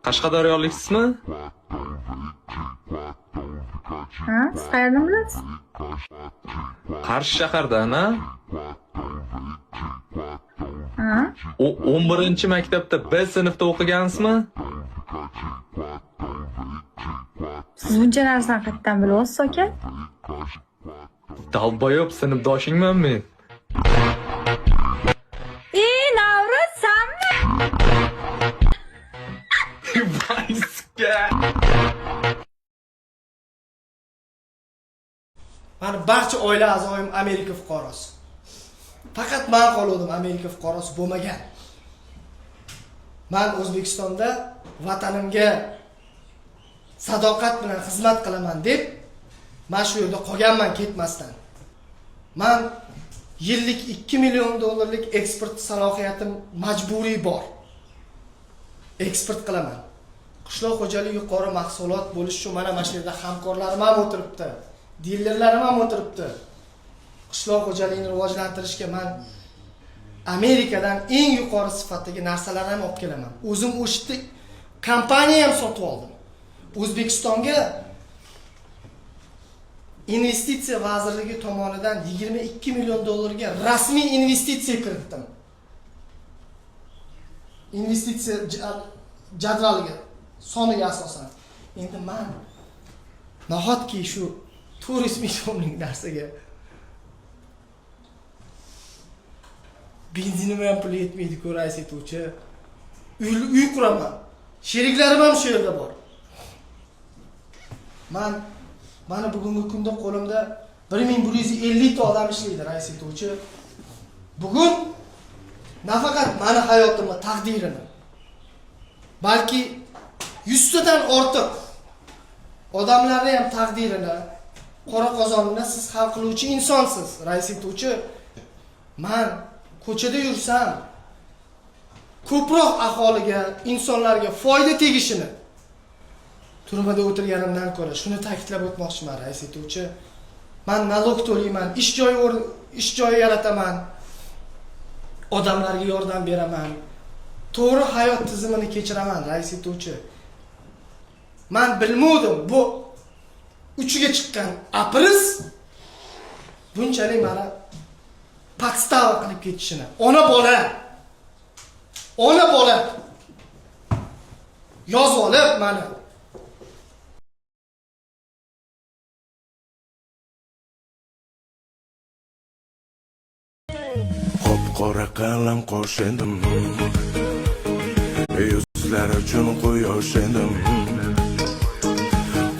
Qashqadaryolikmisizmi? Ha, siz qayerdan bilasiz? Qarshi shahardan, ha? Ha? O 11-maktabda B sinfda o'qigansizmi? Siz buncha narsani qayerdan bilyapsiz, aka? Dalboyob sinfdoshingman men. Navruz, sanmi? Vayska. Mani barcha oila a'zoyim Amerika fuqarosi. Faqat men qoldim Amerika fuqarosi bo'lmagan. Men O'zbekistonda vatanimga sadoqat bilan xizmat qilaman deb men shu yerda qolganman ketmasdan. Men yillik 2 million dollarlik eksport salohiyatim majburiy bor. Eksport qilaman. Qishloq xo'jaligi yuqori mahsulot bo'lish uchun mana shu yerda hamkorlarim ham o'tiribdi. Dilerlarim ham o'tiribdi. Qishloq xo'jaligini rivojlantirishga men Amerikadan eng yuqori sifatdagi narsalarni ham olib kelaman. O'zim o'shda kompaniya ham sotib oldim. O'zbekistonga investitsiya vazirligi tomonidan 22 million dollarga rasmiy investitsiya kiritdim. Investitsiya jadvaliga, soniga asosan. Endi men nahotki shu 400 millionlik narsaga benzinim ham pul yetmaydi-ku, rais etuvchi. Uy quraman. Sheriklarim ham shu yerda bor. Mana bugungi kunda qo'limda 1150 ta odam ishlaydi, rais etuvchi. Bugun nafaqat meni hayotimni, taqdirini, balki 100 tadan ortiq odamlarning ham taqdirini, qora qozonini siz hal qiluvchi insonsiz, rais etuvchi. Men ko'chada yursam, ko'proq aholiga, insonlarga foyda tegishini turmada o'tirganimdan ko'ra shuni ta'kidlab o'tmoqchiman, rais etuvchi. Men nalog to'layman, ish joyi yarataman, odamlarga yordam beraman, to'g'ri hayot tizimini kechiraman, rais etuvchi. Men bilmadim bu uchiga chiqqan apris bunchalik meni podstava qilib ketishini. Ona bola yozib olib meni qora qalam qo'shindim, yuzlar uchun quyosh edim,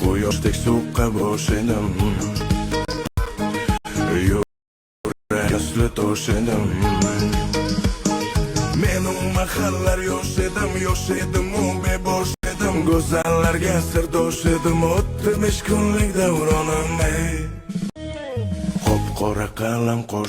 quyoshdek suqqa boshidim, yurak asli tosh edim. Men u mahallar yosh edim, u bebosh edim, go'zallarga sirdosh edim, o'tdi 5 kunlik davronim. Qop qora qalam